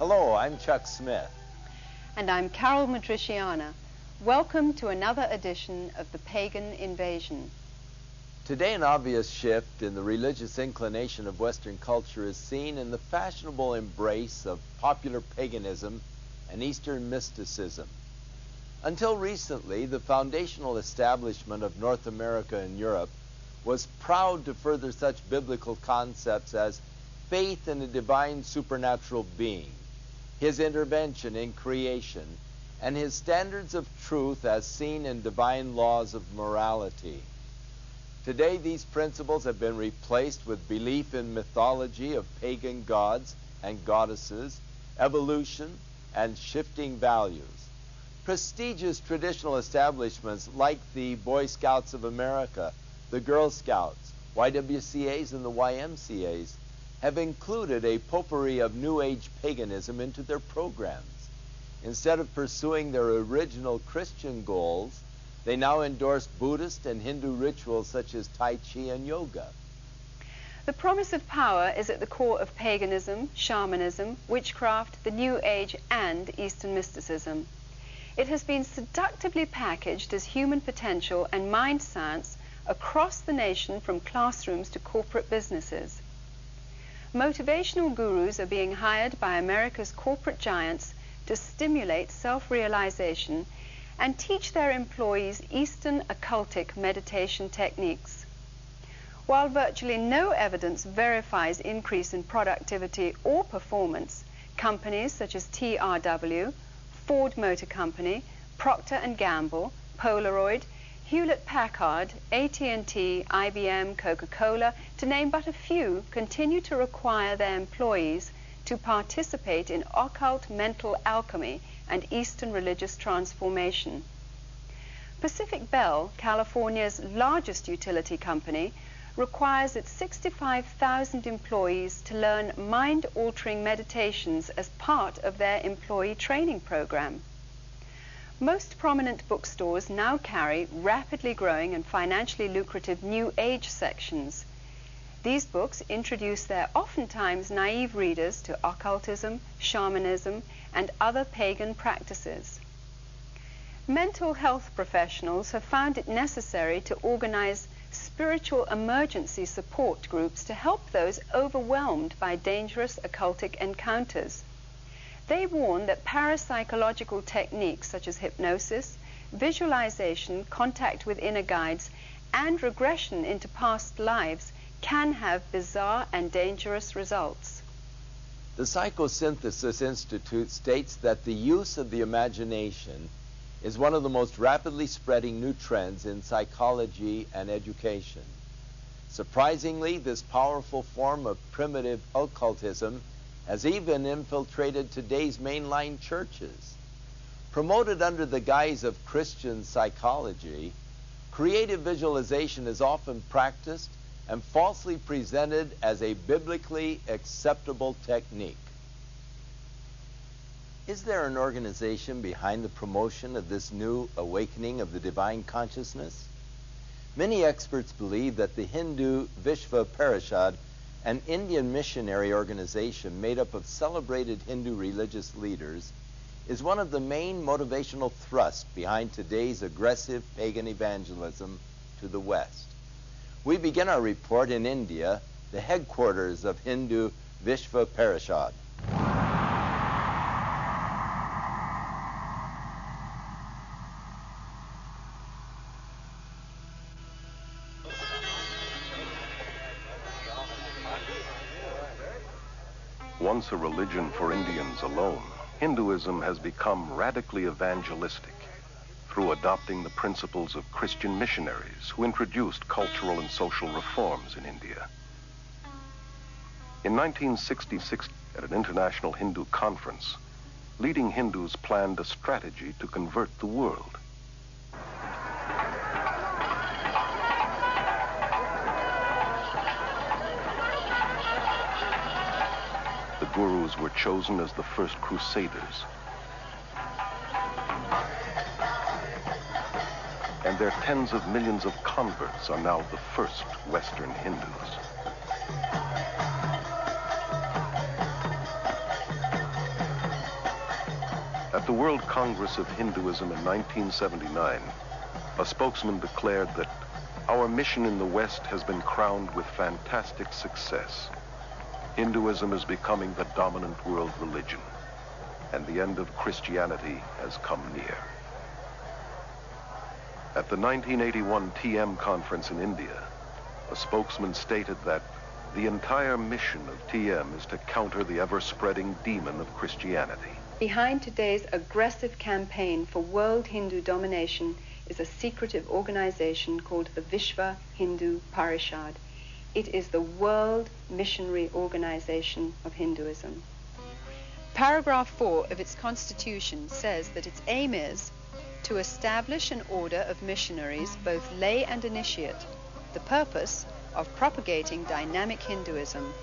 Hello, I'm Chuck Smith. And I'm Carol Matriciana. Welcome to another edition of the Pagan Invasion. Today, an obvious shift in the religious inclination of Western culture is seen in the fashionable embrace of popular paganism and Eastern mysticism. Until recently, the foundational establishment of North America and Europe was proud to further such biblical concepts as faith in a divine supernatural being, his intervention in creation, and his standards of truth as seen in divine laws of morality. Today, these principles have been replaced with belief in mythology of pagan gods and goddesses, evolution, and shifting values. Prestigious traditional establishments like the Boy Scouts of America, the Girl Scouts, YWCAs, and the YMCAs have included a potpourri of New Age paganism into their programs. Instead of pursuing their original Christian goals, they now endorse Buddhist and Hindu rituals such as Tai Chi and yoga. The promise of power is at the core of paganism, shamanism, witchcraft, the New Age, and Eastern mysticism. It has been seductively packaged as human potential and mind science across the nation, from classrooms to corporate businesses. Motivational gurus are being hired by America's corporate giants to stimulate self-realization and teach their employees Eastern occultic meditation techniques. While virtually no evidence verifies increase in productivity or performance, companies such as TRW, Ford Motor Company, Procter & Gamble, Polaroid, Hewlett-Packard, AT&T, IBM, Coca-Cola, to name but a few, continue to require their employees to participate in occult mental alchemy and Eastern religious transformation. Pacific Bell, California's largest utility company, requires its 65,000 employees to learn mind-altering meditations as part of their employee training program. Most prominent bookstores now carry rapidly growing and financially lucrative New Age sections. These books introduce their oftentimes naive readers to occultism, shamanism, and other pagan practices. Mental health professionals have found it necessary to organize spiritual emergency support groups to help those overwhelmed by dangerous occultic encounters. They warn that parapsychological techniques such as hypnosis, visualization, contact with inner guides, and regression into past lives can have bizarre and dangerous results. The Psychosynthesis Institute states that the use of the imagination is one of the most rapidly spreading new trends in psychology and education. Surprisingly, this powerful form of primitive occultism has even infiltrated today's mainline churches. Promoted under the guise of Christian psychology, creative visualization is often practiced and falsely presented as a biblically acceptable technique. Is there an organization behind the promotion of this new awakening of the divine consciousness? Many experts believe that the Hindu Vishva Parishad, an Indian missionary organization made up of celebrated Hindu religious leaders, is one of the main motivational thrusts behind today's aggressive pagan evangelism to the West. We begin our report in India, the headquarters of Hindu Vishva Parishad. Once a religion for Indians alone, Hinduism has become radically evangelistic through adopting the principles of Christian missionaries who introduced cultural and social reforms in India. In 1966, at an international Hindu conference, leading Hindus planned a strategy to convert the world. The gurus were chosen as the first crusaders, and their tens of millions of converts are now the first Western Hindus. At the World Congress of Hinduism in 1979, a spokesman declared that our mission in the West has been crowned with fantastic success. Hinduism is becoming the dominant world religion, and the end of Christianity has come near. At the 1981 TM conference in India, a spokesman stated that the entire mission of TM is to counter the ever-spreading demon of Christianity. Behind today's aggressive campaign for world Hindu domination is a secretive organization called the Vishva Hindu Parishad. It is the world missionary organization of Hinduism. Paragraph 4 of its constitution says that its aim is to establish an order of missionaries, both lay and initiate, the purpose of propagating dynamic Hinduism.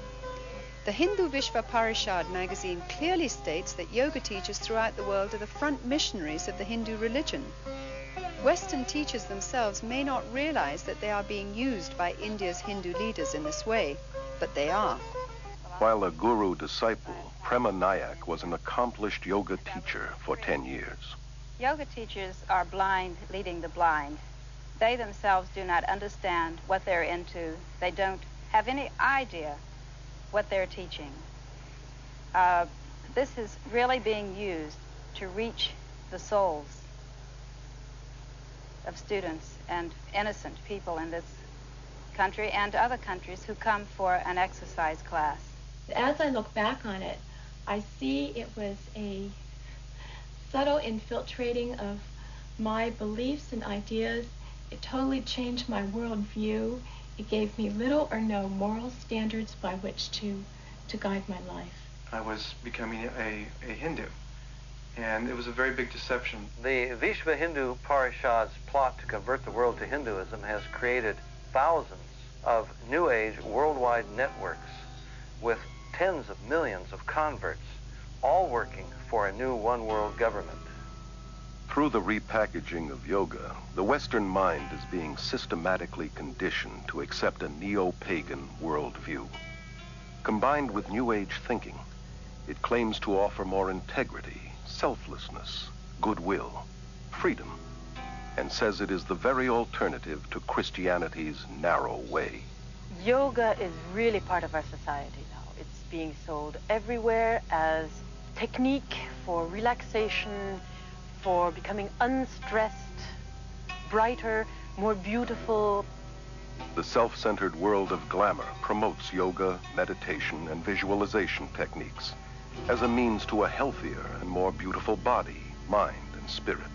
The Hindu Vishva Parishad magazine clearly states that yoga teachers throughout the world are the front missionaries of the Hindu religion. Western teachers themselves may not realize that they are being used by India's Hindu leaders in this way, but they are. While a guru disciple, Prema Nayak was an accomplished yoga teacher for 10 years. Yoga teachers are blind leading the blind. They themselves do not understand what they're into. They don't have any idea what they're teaching. This is really being used to reach the souls of students and innocent people in this country and other countries who come for an exercise class. As I look back on it, I see it was a subtle infiltrating of my beliefs and ideas. It totally changed my worldview. It gave me little or no moral standards by which to guide my life. I was becoming a Hindu, and it was a very big deception. The Vishva Hindu Parishad's plot to convert the world to Hinduism has created thousands of New Age worldwide networks with tens of millions of converts, all working for a new one-world government. Through the repackaging of yoga, the Western mind is being systematically conditioned to accept a neo-pagan worldview. Combined with New Age thinking, it claims to offer more integrity, selflessness, goodwill, freedom, and says it is the very alternative to Christianity's narrow way. Yoga is really part of our society now. It's being sold everywhere as technique for relaxation, for becoming unstressed, brighter, more beautiful. The self-centered world of glamour promotes yoga, meditation, and visualization techniques as a means to a healthier and more beautiful body, mind, and spirit.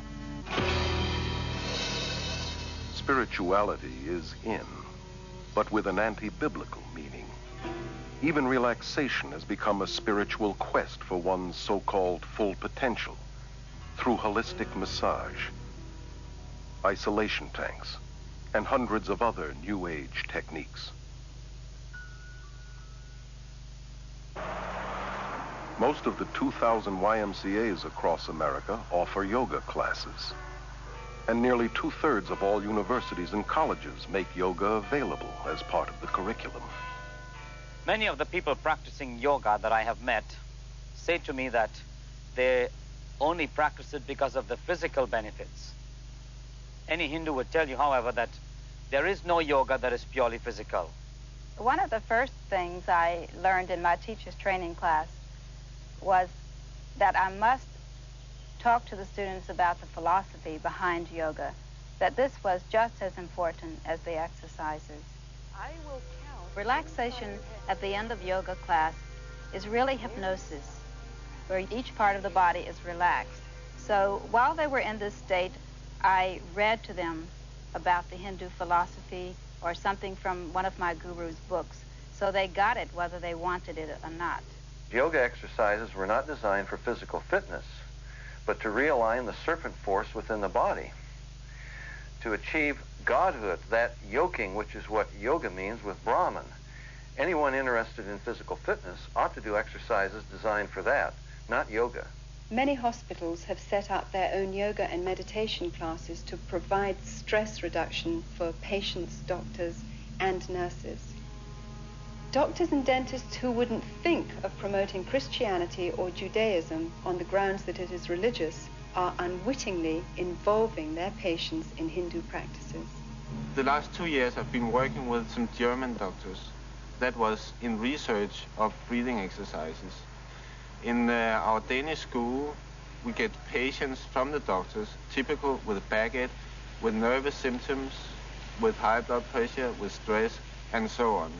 Spirituality is in, but with an anti-biblical meaning. Even relaxation has become a spiritual quest for one's so-called full potential through holistic massage, isolation tanks, and hundreds of other New Age techniques. Most of the 2,000 YMCAs across America offer yoga classes, and nearly 2/3 of all universities and colleges make yoga available as part of the curriculum. Many of the people practicing yoga that I have met say to me that they only practice it because of the physical benefits. Any Hindu would tell you, however, that there is no yoga that is purely physical. One of the first things I learned in my teacher's training class was that I must talk to the students about the philosophy behind yoga, that this was just as important as the exercises. I will count. Relaxation at the end of yoga class is really hypnosis, where each part of the body is relaxed. So while they were in this state, I read to them about the Hindu philosophy or something from one of my guru's books, so they got it whether they wanted it or not. Yoga exercises were not designed for physical fitness, but to realign the serpent force within the body, to achieve Godhood, that yoking, which is what yoga means, with Brahman. Anyone interested in physical fitness ought to do exercises designed for that, not yoga. Many hospitals have set up their own yoga and meditation classes to provide stress reduction for patients, doctors, and nurses. Doctors and dentists who wouldn't think of promoting Christianity or Judaism on the grounds that it is religious are unwittingly involving their patients in Hindu practices. The last 2 years I've been working with some German doctors. That was in research of breathing exercises. In our Danish school, we get patients from the doctors, typical with baguette, with nervous symptoms, with high blood pressure, with stress, and so on.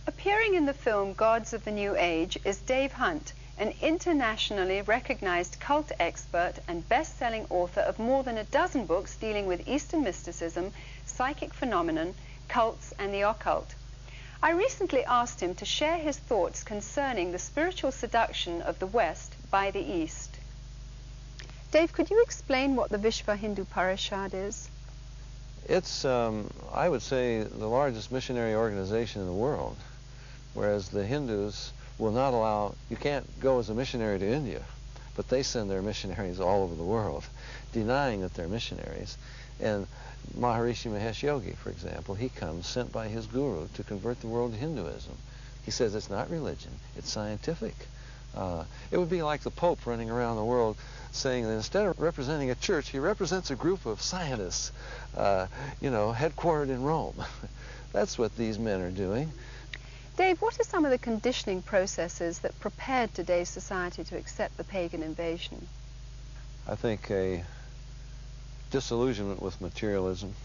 Appearing in the film Gods of the New Age is Dave Hunt, an internationally recognized cult expert and best-selling author of more than a dozen books dealing with Eastern mysticism, psychic phenomenon, cults, and the occult. I recently asked him to share his thoughts concerning the spiritual seduction of the West by the East. Dave, could you explain what the Vishva Hindu Parishad is? It's, I would say, the largest missionary organization in the world, whereas the Hindus will not allow, you can't go as a missionary to India, but they send their missionaries all over the world, denying that they're missionaries. And Maharishi Mahesh Yogi, for example, he comes sent by his guru to convert the world to Hinduism. He says it's not religion, it's scientific. It would be like the Pope running around the world saying that instead of representing a church, he represents a group of scientists, you know, headquartered in Rome. That's what these men are doing. Dave, what are some of the conditioning processes that prepared today's society to accept the pagan invasion? I think a disillusionment with materialism,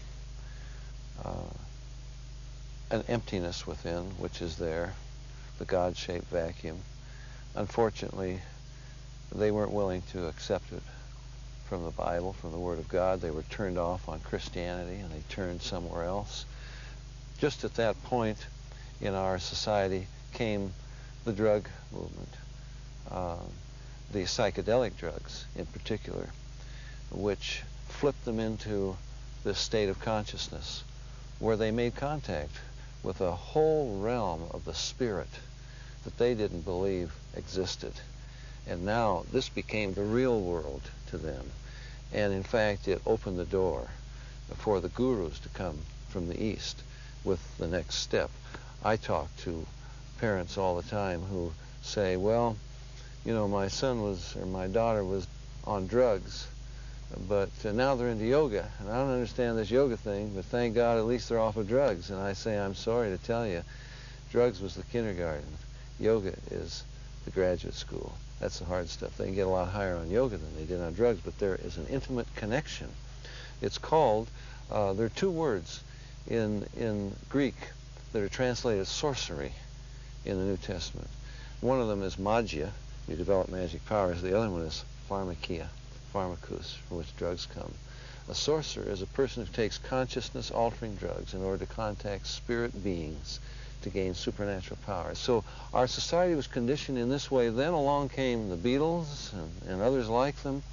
an emptiness within, which is there, the God-shaped vacuum. Unfortunately, they weren't willing to accept it from the Bible, from the Word of God. They were turned off on Christianity, and they turned somewhere else. Just at that point in our society came the drug movement, the psychedelic drugs in particular, which flipped them into this state of consciousness where they made contact with a whole realm of the spirit that they didn't believe existed. And now this became the real world to them. And in fact, it opened the door for the gurus to come from the East with the next step. I talk to parents all the time who say, well, you know, my son was, or my daughter was on drugs, but now they're into yoga, and I don't understand this yoga thing, but thank God at least they're off of drugs. And I say, I'm sorry to tell you, drugs was the kindergarten. Yoga is the graduate school. That's the hard stuff. They can get a lot higher on yoga than they did on drugs, but there is an intimate connection. It's called, there are two words in Greek that are translated sorcery in the New Testament. One of them is magia, you develop magic powers. The other one is pharmakia, pharmacus, from which drugs come. A sorcerer is a person who takes consciousness-altering drugs in order to contact spirit beings to gain supernatural powers. So our society was conditioned in this way. Then along came the Beatles and others like them,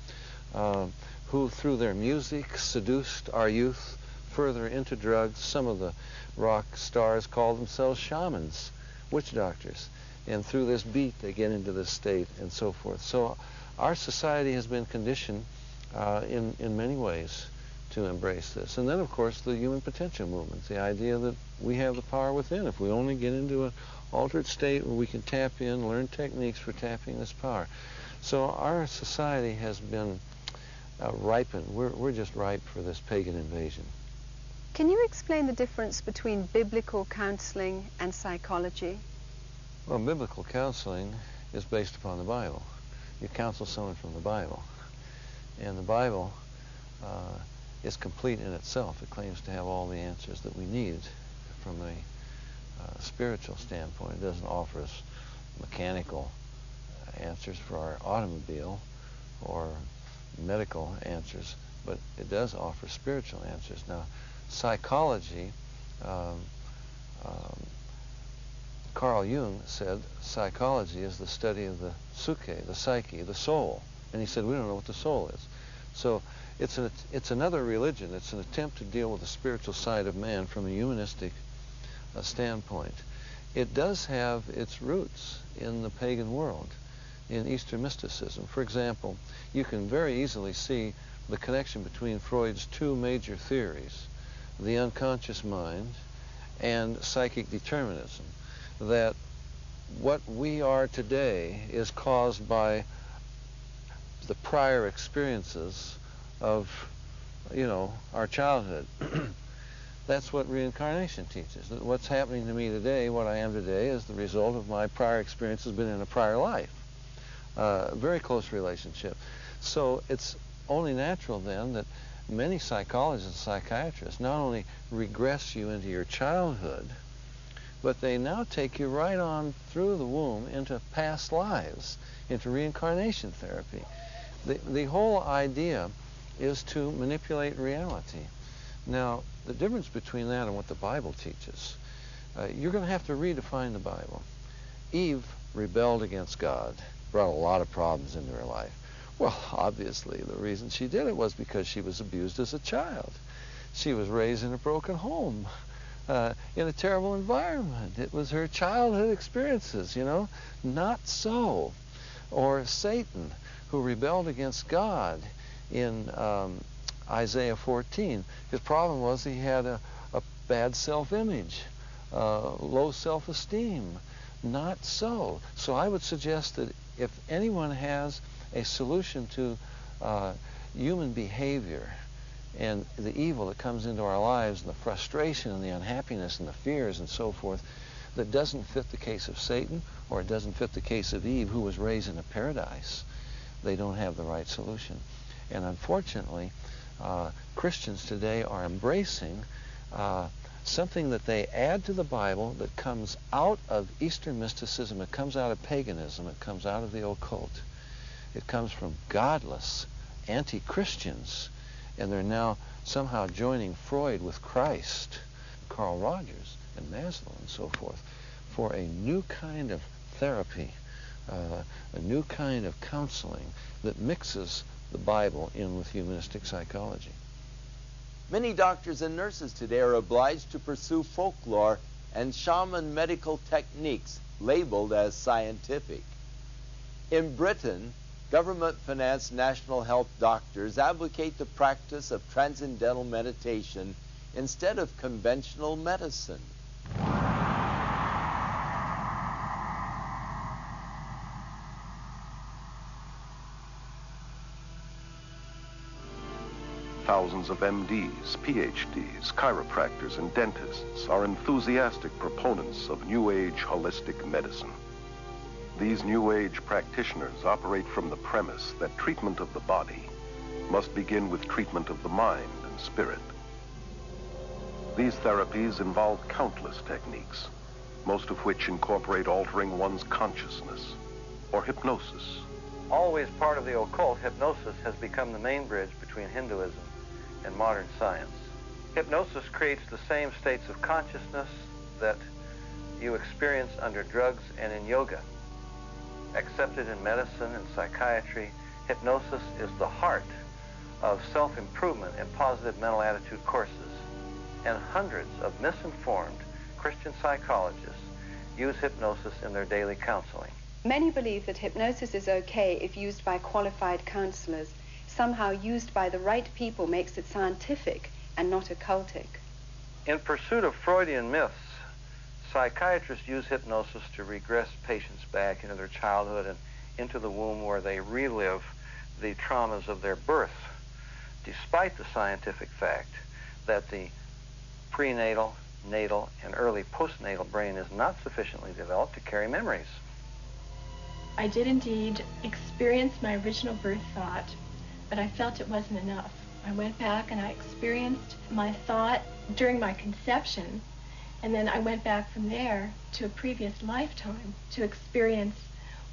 who through their music seduced our youth further into drugs. Some of the rock stars called themselves shamans, witch doctors, and through this beat they get into this state and so forth. So our society has been conditioned in many ways to embrace this. And then of course the human potential movement, the idea that we have the power within if we only get into an altered state where we can tap in, learn techniques for tapping this power. So our society has been ripened. We're just ripe for this pagan invasion. Can you explain the difference between biblical counseling and psychology? Well, biblical counseling is based upon the Bible. You counsel someone from the Bible. And the Bible is complete in itself. It claims to have all the answers that we need from a spiritual standpoint. It doesn't offer us mechanical answers for our automobile or medical answers, but it does offer spiritual answers. Now, psychology, Carl Jung said psychology is the study of the psyche, the psyche, the soul. And he said, we don't know what the soul is. So it's another religion. It's an attempt to deal with the spiritual side of man from a humanistic standpoint. It does have its roots in the pagan world, in Eastern mysticism. For example, you can very easily see the connection between Freud's two major theories, the unconscious mind and psychic determinism, that what we are today is caused by the prior experiences of, our childhood. That's what reincarnation teaches. That what's happening to me today, what I am today, is the result of my prior experiences been in a prior life. Very close relationship. So it's only natural then that many psychologists and psychiatrists not only regress you into your childhood, but they now take you right on through the womb into past lives, into reincarnation therapy. The whole idea is to manipulate reality. Now, the difference between that and what the Bible teaches, you're going to have to redefine the Bible. Eve rebelled against God, brought a lot of problems into her life. Well, obviously, the reason she did it was because she was abused as a child. She was raised in a broken home, in a terrible environment. It was her childhood experiences, Not so. Or Satan, who rebelled against God in Isaiah 14. His problem was he had a bad self-image, low self-esteem. Not so. So I would suggest that if anyone has a solution to human behavior and the evil that comes into our lives and the frustration and the unhappiness and the fears and so forth that doesn't fit the case of Satan or it doesn't fit the case of Eve, who was raised in a paradise, they don't have the right solution. And unfortunately, Christians today are embracing something that they add to the Bible that comes out of Eastern mysticism, it comes out of paganism, it comes out of the occult. It comes from godless anti-Christians, and they're now somehow joining Freud with Christ, Carl Rogers and Maslow and so forth, for a new kind of therapy, a new kind of counseling that mixes the Bible in with humanistic psychology. Many doctors and nurses today are obliged to pursue folklore and shaman medical techniques labeled as scientific. In Britain, government-financed national health doctors advocate the practice of transcendental meditation instead of conventional medicine. Thousands of MDs, PhDs, chiropractors, and dentists are enthusiastic proponents of New Age holistic medicine. These New Age practitioners operate from the premise that treatment of the body must begin with treatment of the mind and spirit. These therapies involve countless techniques, most of which incorporate altering one's consciousness or hypnosis. Always part of the occult, hypnosis has become the main bridge between Hinduism and modern science. Hypnosis creates the same states of consciousness that you experience under drugs and in yoga. Accepted in medicine and psychiatry, hypnosis is the heart of self-improvement and positive mental attitude courses. And hundreds of misinformed Christian psychologists use hypnosis in their daily counseling. Many believe that hypnosis is okay if used by qualified counselors. Somehow used by the right people makes it scientific and not occultic. In pursuit of Freudian myths, psychiatrists use hypnosis to regress patients back into their childhood and into the womb where they relive the traumas of their birth, despite the scientific fact that the prenatal, natal, and early postnatal brain is not sufficiently developed to carry memories. I did indeed experience my original birth thought, but I felt it wasn't enough. I went back and I experienced my thought during my conception, and then I went back from there to a previous lifetime to experience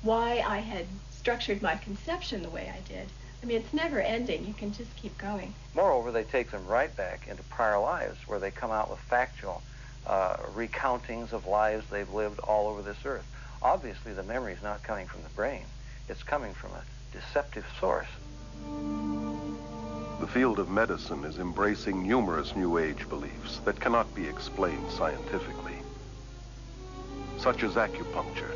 why I had structured my conception the way I did. I mean, it's never ending. You can just keep going. Moreover, they take them right back into prior lives where they come out with factual recountings of lives they've lived all over this earth. Obviously, the memory is not coming from the brain. It's coming from a deceptive source. The field of medicine is embracing numerous New Age beliefs that cannot be explained scientifically, such as acupuncture,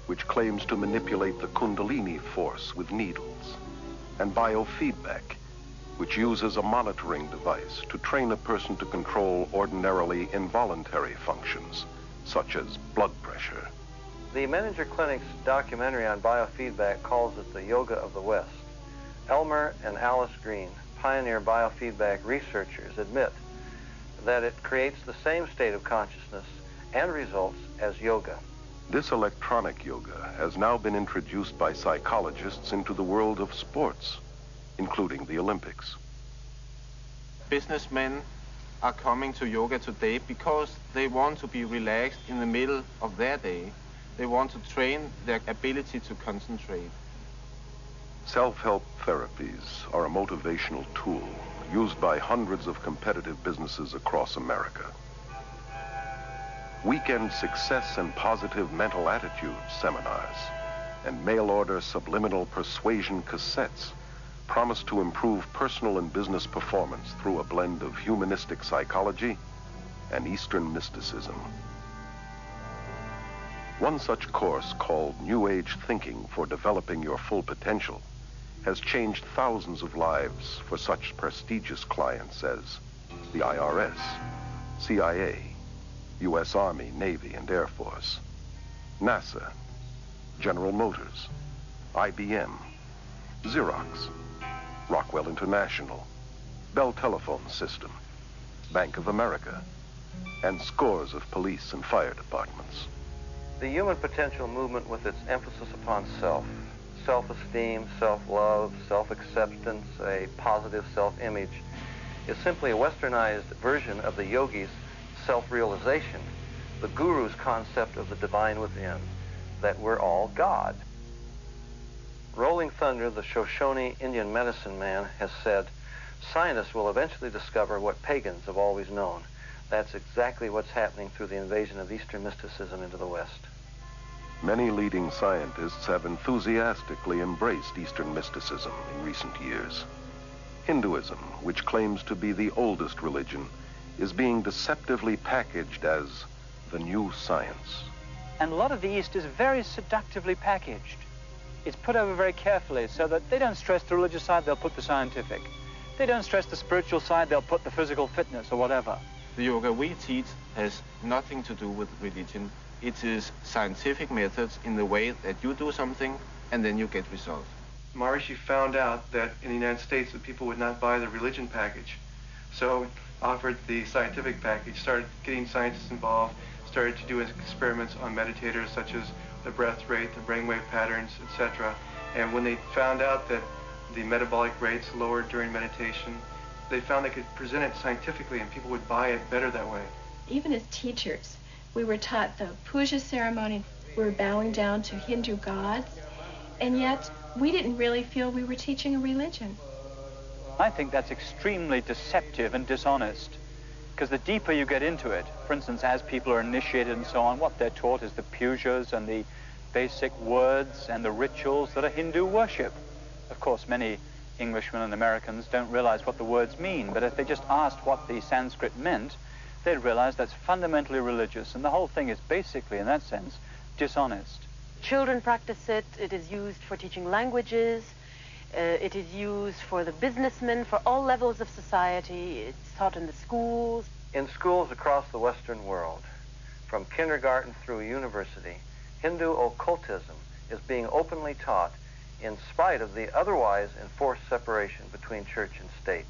which claims to manipulate the Kundalini force with needles, and biofeedback, which uses a monitoring device to train a person to control ordinarily involuntary functions, such as blood pressure. The Menninger Clinic's documentary on biofeedback calls it the yoga of the West. Elmer and Alice Green, pioneer biofeedback researchers, admit that it creates the same state of consciousness and results as yoga. This electronic yoga has now been introduced by psychologists into the world of sports, including the Olympics. Businessmen are coming to yoga today because they want to be relaxed in the middle of their day. They want to train their ability to concentrate. Self-help therapies are a motivational tool used by hundreds of competitive businesses across America. Weekend success and positive mental attitude seminars and mail-order subliminal persuasion cassettes promise to improve personal and business performance through a blend of humanistic psychology and Eastern mysticism. One such course, called New Age Thinking for Developing Your Full Potential, has changed thousands of lives for such prestigious clients as the IRS, CIA, U.S. Army, Navy, and Air Force, NASA, General Motors, IBM, Xerox, Rockwell International, Bell Telephone System, Bank of America, and scores of police and fire departments. The human potential movement, with its emphasis upon self, self-esteem, self-love, self-acceptance, a positive self-image, is simply a westernized version of the yogi's self-realization, the guru's concept of the divine within, that we're all God. Rolling Thunder, the Shoshone Indian medicine man, has said, scientists will eventually discover what pagans have always known. That's exactly what's happening through the invasion of Eastern mysticism into the West. Many leading scientists have enthusiastically embraced Eastern mysticism in recent years. Hinduism, which claims to be the oldest religion, is being deceptively packaged as the new science. And a lot of the East is very seductively packaged. It's put over very carefully so that they don't stress the religious side, they'll put the scientific. They don't stress the spiritual side, they'll put the physical fitness or whatever. The yoga we teach has nothing to do with religion. It is scientific methods in the way that you do something and then you get results. Maharishi found out that in the United States that people would not buy the religion package. So offered the scientific package, started getting scientists involved, started to do experiments on meditators such as the breath rate, the brainwave patterns, etc. And when they found out that the metabolic rates lowered during meditation, they found they could present it scientifically and people would buy it better that way. Even as teachers, we were taught the puja ceremony. We were bowing down to Hindu gods, and yet we didn't really feel we were teaching a religion. I think that's extremely deceptive and dishonest, because the deeper you get into it, for instance, as people are initiated and so on, what they're taught is the pujas and the basic words and the rituals that are Hindu worship. Of course, many Englishmen and Americans don't realize what the words mean, but if they just asked what the Sanskrit meant, they'd realize that's fundamentally religious, and the whole thing is basically, in that sense, dishonest. Children practice it. It is used for teaching languages. It is used for the businessmen, for all levels of society. It's taught in the schools. In schools across the Western world, from kindergarten through university, Hindu occultism is being openly taught in spite of the otherwise enforced separation between church and state.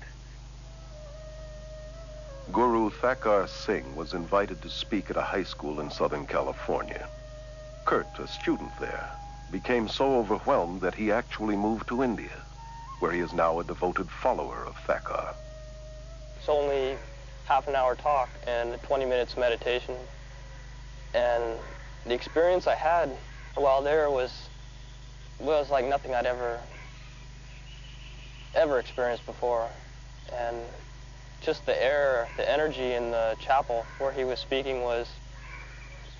Guru Thakar Singh was invited to speak at a high school in Southern California. Kurt, a student there, became so overwhelmed that he actually moved to India, where he is now a devoted follower of Thakar. It's only half an hour talk and 20 minutes meditation. And the experience I had while there was like nothing I'd ever experienced before. And just the air, the energy in the chapel where he was speaking was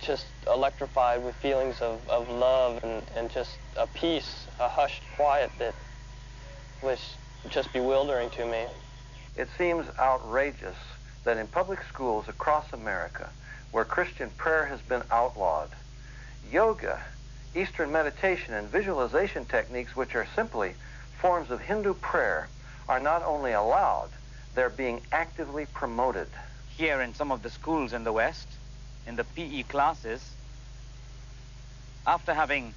just electrified with feelings of love and just a peace, a hushed quiet that was just bewildering to me. It seems outrageous that in public schools across America, where Christian prayer has been outlawed, yoga, Eastern meditation, and visualization techniques, which are simply forms of Hindu prayer, are not only allowed, they're being actively promoted. Here in some of the schools in the West, in the PE classes, after having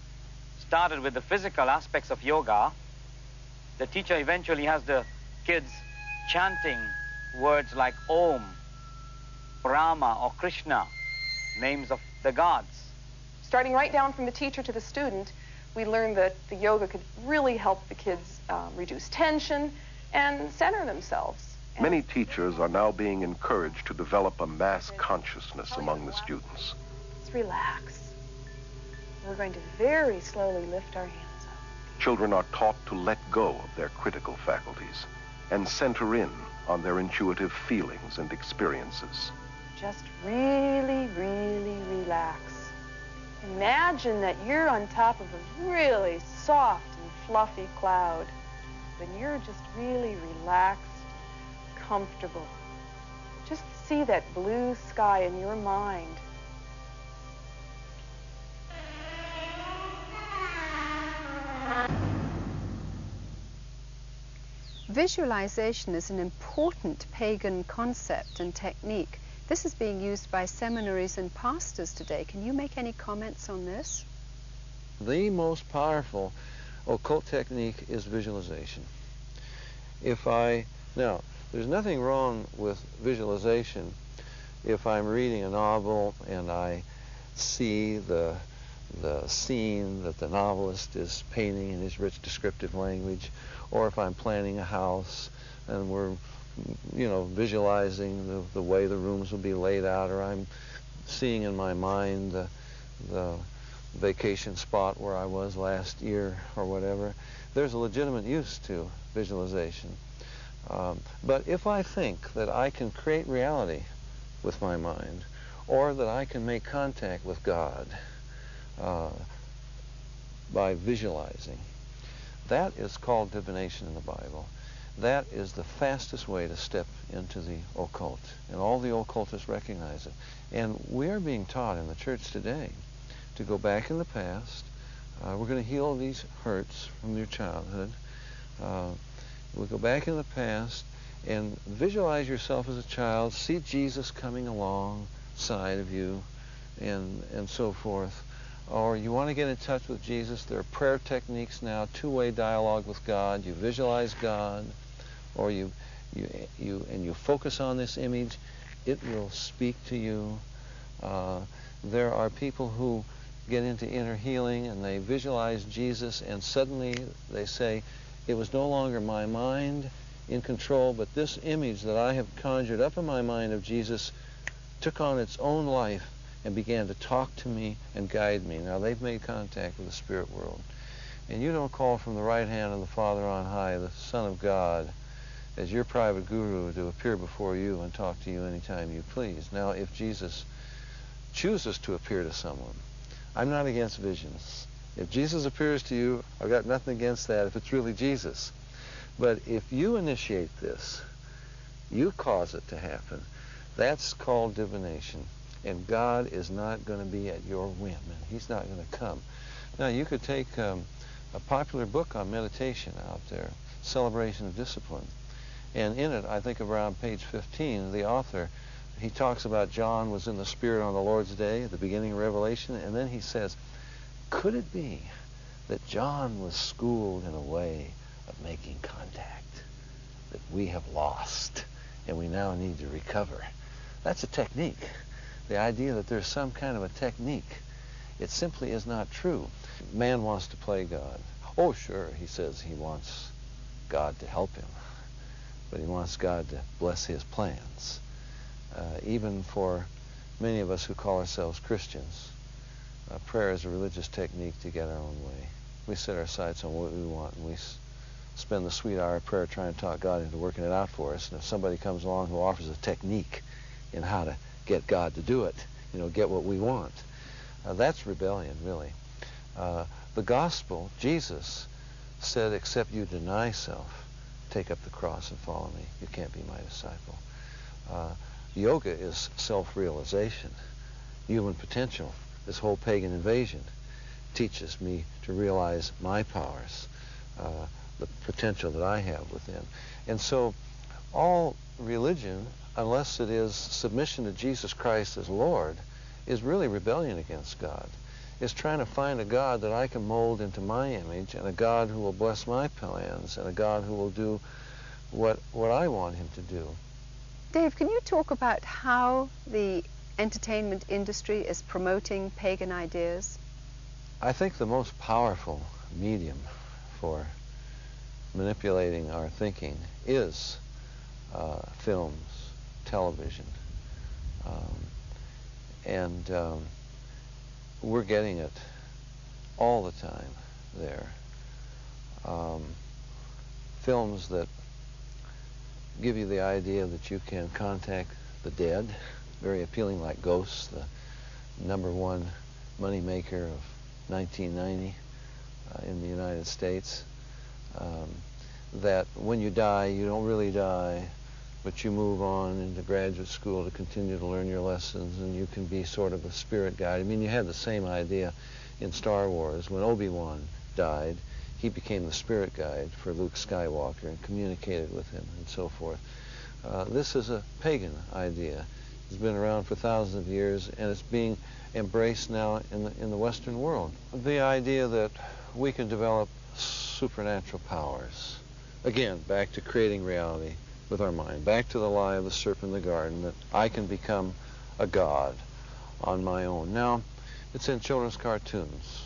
started with the physical aspects of yoga, the teacher eventually has the kids chanting words like Om, Brahma, or Krishna, names of the gods. Starting right down from the teacher to the student, we learned that the yoga could really help the kids reduce tension and center themselves. Many teachers are now being encouraged to develop a mass consciousness among the students. Let's relax. We're going to very slowly lift our hands up. Children are taught to let go of their critical faculties and center in on their intuitive feelings and experiences. Just really, really relax. Imagine that you're on top of a really soft and fluffy cloud. When you're just really relaxed, comfortable. Just see that blue sky in your mind. Visualization is an important pagan concept and technique. This is being used by seminaries and pastors today. Can you make any comments on this? The most powerful occult technique is visualization. Now, there's nothing wrong with visualization if I'm reading a novel and I see the scene that the novelist is painting in his rich descriptive language, or if I'm planning a house and we're visualizing the way the rooms will be laid out, or I'm seeing in my mind the vacation spot where I was last year or whatever. There's a legitimate use to visualization. But if I think that I can create reality with my mind, or that I can make contact with God by visualizing, that is called divination in the Bible. That is the fastest way to step into the occult, and all the occultists recognize it. And we are being taught in the church today to go back in the past. We're going to heal these hurts from your childhood. We'll go back in the past and visualize yourself as a child, see Jesus coming alongside of you, and so forth. Or you want to get in touch with Jesus, there are prayer techniques now, two-way dialogue with God. You visualize God, or you focus on this image, it will speak to you. There are people who get into inner healing and they visualize Jesus, and suddenly they say, it was no longer my mind in control, but this image that I have conjured up in my mind of Jesus took on its own life and began to talk to me and guide me. Now they've made contact with the spirit world. And you don't call from the right hand of the Father on high, the Son of God, as your private guru to appear before you and talk to you anytime you please. Now, if Jesus chooses to appear to someone, I'm not against visions. If Jesus appears to you, I've got nothing against that if it's really Jesus. But if you initiate this, you cause it to happen, that's called divination. And God is not going to be at your whim, and he's not going to come. Now, you could take a popular book on meditation out there, Celebration of Discipline. And in it, I think around page 15, the author, he talks about John was in the Spirit on the Lord's day at the beginning of Revelation, and then he says, could it be that John was schooled in a way of making contact that we have lost and we now need to recover? That's a technique. The idea that there's some kind of a technique, it simply is not true. Man wants to play God. Oh, sure, he says he wants God to help him, but he wants God to bless his plans. Even for many of us who call ourselves Christians, prayer is a religious technique to get our own way. We set our sights on what we want, and we spend the sweet hour of prayer trying to talk God into working it out for us. And if somebody comes along who offers a technique in how to get God to do it, get what we want, that's rebellion, really. The gospel, Jesus said, except you deny self, take up the cross and follow me, you can't be my disciple. Yoga is self-realization, human potential. This whole pagan invasion teaches me to realize my powers, the potential that I have within. And so all religion, unless it is submission to Jesus Christ as Lord, is really rebellion against God. It's trying to find a God that I can mold into my image, and a God who will bless my plans, and a God who will do what I want him to do. Dave, can you talk about how the entertainment industry is promoting pagan ideas? I think the most powerful medium for manipulating our thinking is films, television, and we're getting it all the time there. Films that give you the idea that you can contact the dead, very appealing, like Ghosts, the #1 money maker of 1990 in the United States. That when you die, you don't really die, but you move on into graduate school to continue to learn your lessons, and you can be sort of a spirit guide. I mean, you had the same idea in Star Wars. When Obi-Wan died, he became the spirit guide for Luke Skywalker and communicated with him and so forth. This is a pagan idea. It's been around for thousands of years, and it's being embraced now in the Western world. The idea that we can develop supernatural powers. Again, back to creating reality with our mind, back to the lie of the serpent in the garden, that I can become a god on my own. Now, it's in children's cartoons,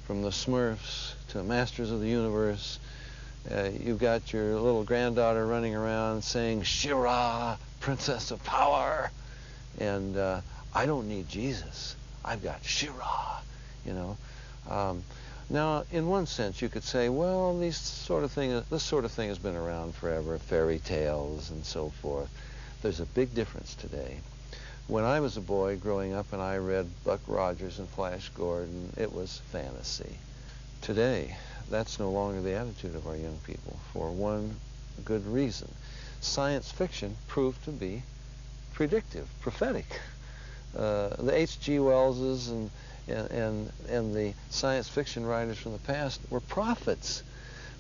from the Smurfs to Masters of the Universe. You've got your little granddaughter running around saying, "Shira, Princess of Power," and I don't need Jesus. I've got Shira, you know. Now, in one sense, you could say, well, this sort of thing has been around forever, fairy tales and so forth. There's a big difference today. When I was a boy growing up and I read Buck Rogers and Flash Gordon, it was fantasy. Today, that's no longer the attitude of our young people, for one good reason. Science fiction proved to be predictive, prophetic. The H.G. Wellses and the science fiction writers from the past were prophets.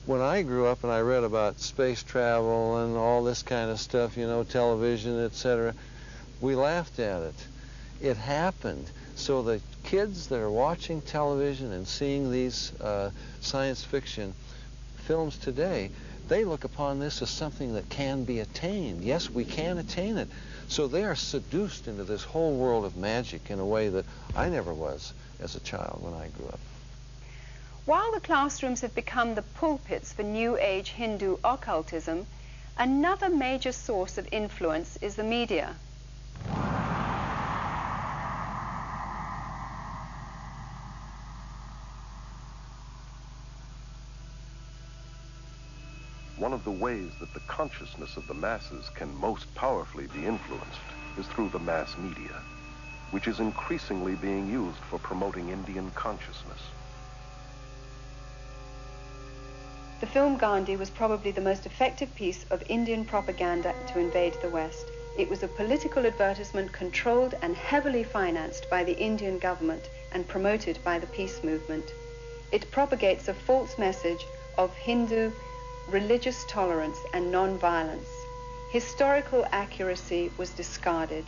When I grew up and I read about space travel and all this kind of stuff, you know, television, etc., we laughed at it. It happened. So the kids that are watching television and seeing these science fiction films today, they look upon this as something that can be attained. Yes, we can attain it. So they are seduced into this whole world of magic in a way that I never was as a child when I grew up. While the classrooms have become the pulpits for New Age Hindu occultism, another major source of influence is the media. One of the ways that the consciousness of the masses can most powerfully be influenced is through the mass media, which is increasingly being used for promoting Indian consciousness. The film Gandhi was probably the most effective piece of Indian propaganda to invade the West. It was a political advertisement controlled and heavily financed by the Indian government and promoted by the peace movement. It propagates a false message of Hindu religious tolerance and non-violence. Historical accuracy was discarded.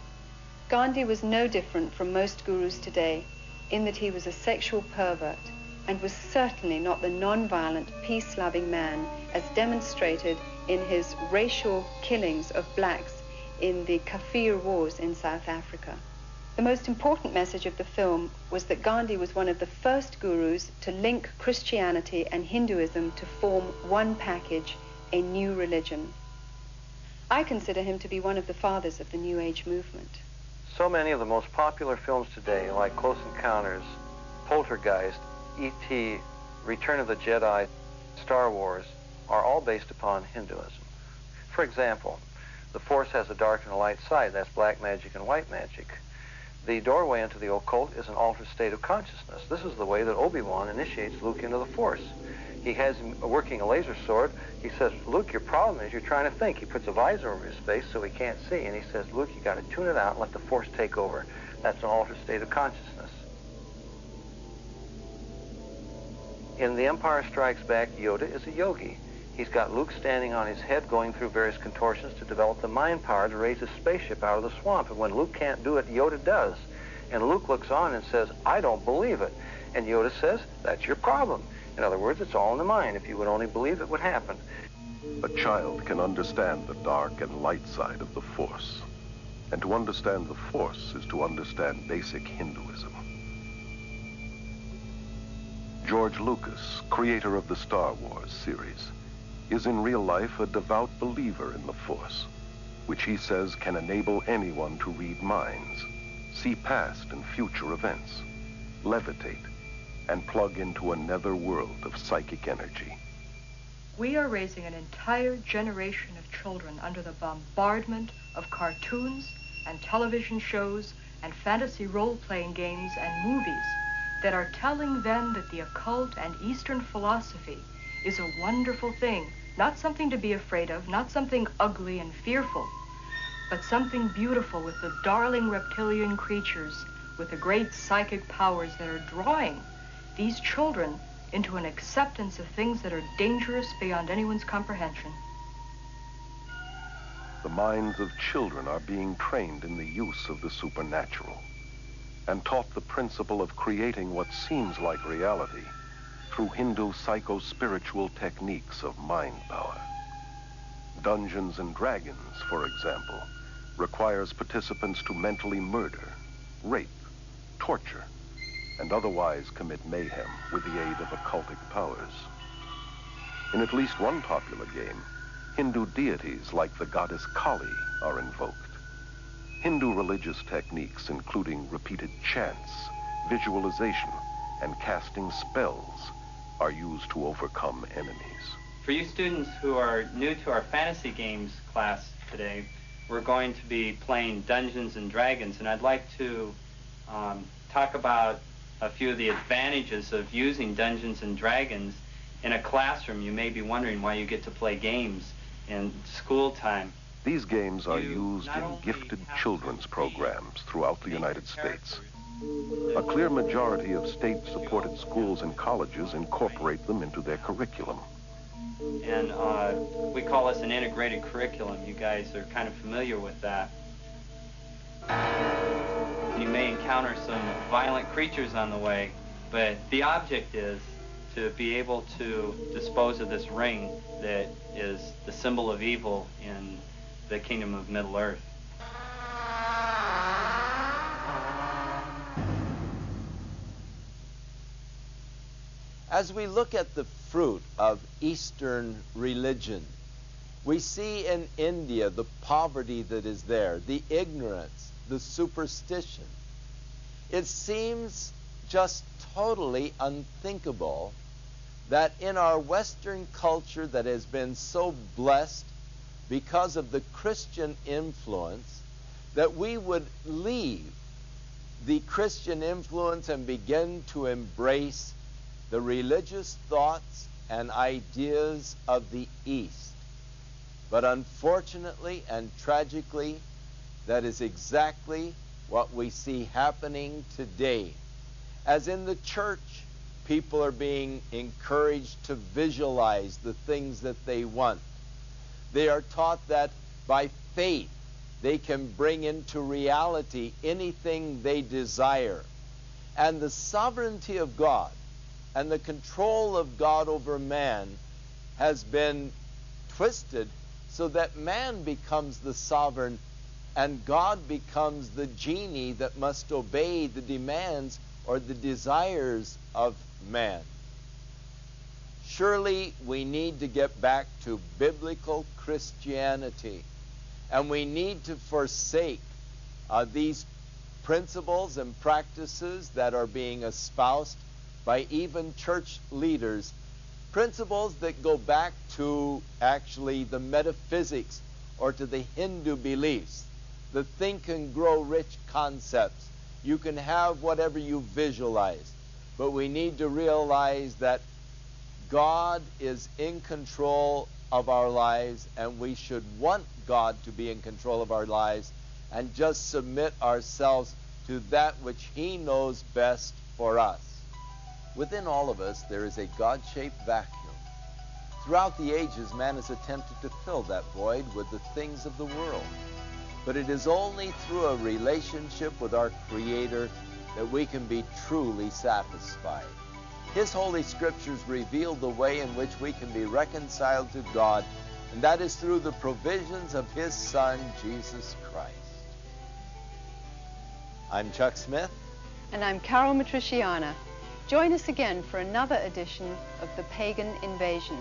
Gandhi was no different from most gurus today in that he was a sexual pervert and was certainly not the non-violent, peace-loving man as demonstrated in his racial killings of blacks in the Kafir Wars in South Africa. The most important message of the film was that Gandhi was one of the first gurus to link Christianity and Hinduism to form one package, a new religion. I consider him to be one of the fathers of the New Age movement. So many of the most popular films today, like Close Encounters, Poltergeist, E.T., Return of the Jedi, Star Wars, are all based upon Hinduism. For example, the Force has a dark and a light side. That's black magic and white magic. The doorway into the occult is an altered state of consciousness. This is the way that Obi-Wan initiates Luke into the Force. He has him working a laser sword. He says, "Luke, your problem is you're trying to think." He puts a visor over his face so he can't see, and he says, "Luke, you got to tune it out and let the Force take over." That's an altered state of consciousness. In The Empire Strikes Back, Yoda is a yogi. He's got Luke standing on his head going through various contortions to develop the mind power to raise his spaceship out of the swamp. And when Luke can't do it, Yoda does. And Luke looks on and says, I don't believe it. And Yoda says, that's your problem. In other words, it's all in the mind. If you would only believe, it would happen. A child can understand the dark and light side of the Force. And to understand the Force is to understand basic Hinduism. George Lucas, creator of the Star Wars series, is in real life a devout believer in the Force, which he says can enable anyone to read minds, see past and future events, levitate, and plug into a nether world of psychic energy. We are raising an entire generation of children under the bombardment of cartoons and television shows and fantasy role-playing games and movies that are telling them that the occult and Eastern philosophy is a wonderful thing, not something to be afraid of, not something ugly and fearful, but something beautiful with the darling reptilian creatures with the great psychic powers that are drawing these children into an acceptance of things that are dangerous beyond anyone's comprehension. The minds of children are being trained in the use of the supernatural and taught the principle of creating what seems like reality through Hindu psycho-spiritual techniques of mind power. Dungeons and Dragons, for example, requires participants to mentally murder, rape, torture, and otherwise commit mayhem with the aid of occultic powers. In at least one popular game, Hindu deities like the goddess Kali are invoked. Hindu religious techniques, including repeated chants, visualization, and casting spells, are used to overcome enemies. For you students who are new to our fantasy games class today, we're going to be playing Dungeons and Dragons, and I'd like to talk about a few of the advantages of using Dungeons and Dragons in a classroom. You may be wondering why you get to play games in school time. These games are used in gifted children's programs throughout the United States. A clear majority of state-supported schools and colleges incorporate them into their curriculum. And we call this an integrated curriculum. You guys are kind of familiar with that. You may encounter some violent creatures on the way, but the object is to be able to dispose of this ring that is the symbol of evil in the kingdom of Middle-earth. As we look at the fruit of Eastern religion, we see in India the poverty that is there, the ignorance, the superstition. It seems just totally unthinkable that in our Western culture that has been so blessed because of the Christian influence, that we would leave the Christian influence and begin to embrace the religious thoughts and ideas of the East. But unfortunately and tragically, that is exactly what we see happening today. As in the church, people are being encouraged to visualize the things that they want. They are taught that by faith they can bring into reality anything they desire. And the sovereignty of God and the control of God over man has been twisted so that man becomes the sovereign and God becomes the genie that must obey the demands or the desires of man. Surely we need to get back to biblical Christianity, and we need to forsake these principles and practices that are being espoused by even church leaders, principles that go back to actually the metaphysics or to the Hindu beliefs, the think and grow rich concepts. You can have whatever you visualize, but we need to realize that God is in control of our lives, and we should want God to be in control of our lives and just submit ourselves to that which He knows best for us. Within all of us, there is a God-shaped vacuum Throughout the ages, man has attempted to fill that void with the things of the world. But it is only through a relationship with our Creator that we can be truly satisfied. His Holy Scriptures reveal the way in which we can be reconciled to God, and that is through the provisions of His Son, Jesus Christ. I'm Chuck Smith. And I'm Carol Matriciana. Join us again for another edition of The Pagan Invasion.